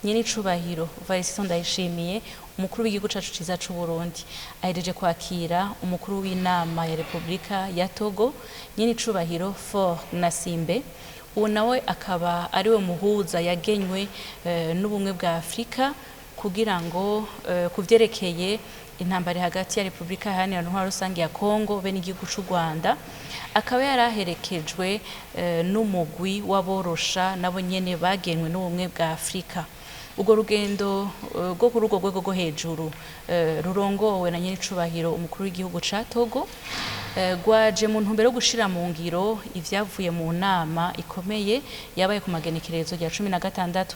nyene icubahiro Valentin Ndayishimiye umukuru w'igihugu cacu ciza c'u Burundi ahejeje kwakira umukuru w'inama ya Republika ya Togo nyene icubahiro Faure Gnassingbe. Uwo nawe akaba ari we muhuza yagenywe n'ubumwe bwa Afrika kugira ngo kuvyerekeye intambara hagati ya Republika Iharanira Intwaro Rusangi ya Kongo be n'igihugu c'u Rwanda, akaba yaraherekejwe n'umugwi w'aborosha nabo nyene bagenwe n'ubumwe bwa Afrika. Ugo rugendo rwo kuri urwo rwego rwo hejuru rurongowe na nyene icubahiro umukuru w'igihugu ca Togo gwaje mu ntumbero yo gushira mu ngiro ivyavuye mu nama ikomeye yabaye ku magenekerezo ya 16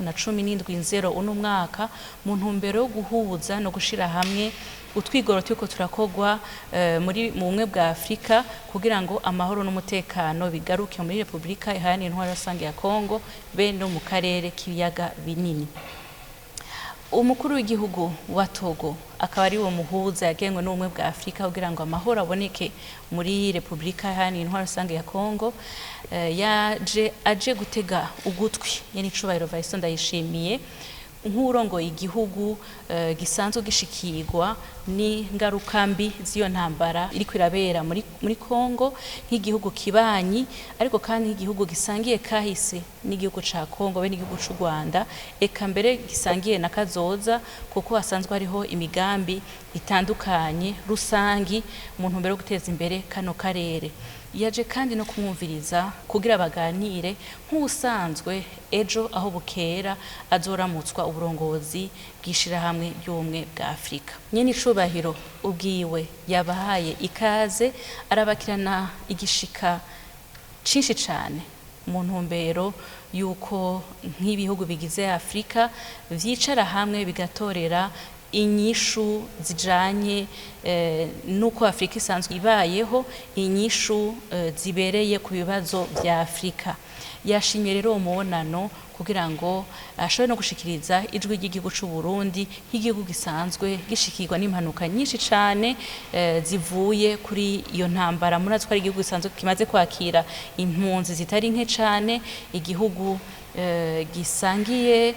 na 17 uno mwaka mu ntumbero yo guhuza no gushira hamwe utwigoro twiko turakogwa muri mu bumwe bwa Afrika kugira ngo amahoro n'umutekano bigaruke muri Republika Iharanira Intwaro Rusangi ya Kongo be no mu karere k'ibiyaga binini. Umukuru w'igihugu wa Togo akaba ari wo muhuza yagenwe n'ubumwe bwa Afrika kugira ngo amahoro aboneke muri Republika Iharanira Intwaro Rusangi ya Kongo, aje gutega ugutwi nyene icubahiro Valentin Ndayishimiye nk'urongoye igihugu gisanzwe gishikirwa n'ingaruka mbi z'iyo ntambara iriko irabera muri Kongo nk'igihugu kibanyi, ariko kandi nk'igihugu gisangiye kahise n'igihugu ca Kongo be n'igihugu c'u Rwanda, eka mbere gisangiye na kazoza kuko hasanzwe hariho imigambi itandukanye rusangi mu ntumbero yo guteza imbere kano karere. Yaje kandi no kumwumviriza kugira baganire nk'ubusanzwe ejo aho bukera azoramutswa uburongozi bw'ishirahamwe ry'ubumwe bwa Afrika. Nyene icubahiro ubwiwe yabahaye ikaze arabakirana igishika cinshi cane mu ntumbero yuko nk'ibihugu bigize Afrika vyicara hamwe bigatorera inyishu zijanye nuko Afrika isanzwe ibayeho, inyishu zibereye ku bibazo vya Afrika. Yashimye rero umubonano kugira ngo ashobore no gushikiriza ijwi ry'igihugu c'u Burundi nk'igihugu gisanzwe gishikirwa n'impanuka nyinshi cane zivuye kuri iyo ntambara. Murazi ko ari igihugu gisanzwe kimaze kwakira impunzi zitari nke cane, igihugu gisangiye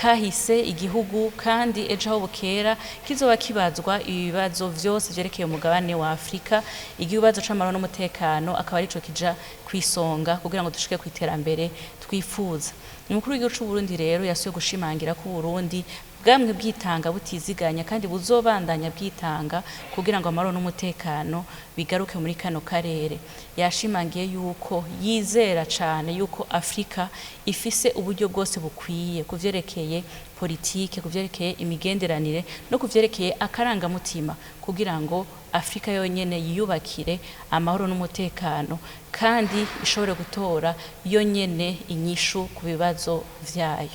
kahise, igihugu kandi ejo aho bukera kizoba kibazwa ibibazo vyose vyerekeye umugabane wa Afrika. Igibazo c'amahoro n'umutekano akaba arico kija kwisonga kugira ngo dushike kwiterambere twifuza. Umukuru w'igihugu c'u Burundi rero yasuye gushimangira ko Burundi bwamwe bwitanga butiziganya kandi buzobandanya bwitanga kugira ngo amahoro n'umutekano bigaruke muri kano karere. Yashimangiye yuko yizera cane yuko Afrika ifise uburyo bwose bukwiye kuvyerekeye politike, kuvyerekeye imigenderanire no kuvyerekeye akarangamutima kugira ngo Afrika yonyene yiyubakire amahoro n'umutekano kandi ishobore gutora yonyene inyishu ku bibazo vyayo.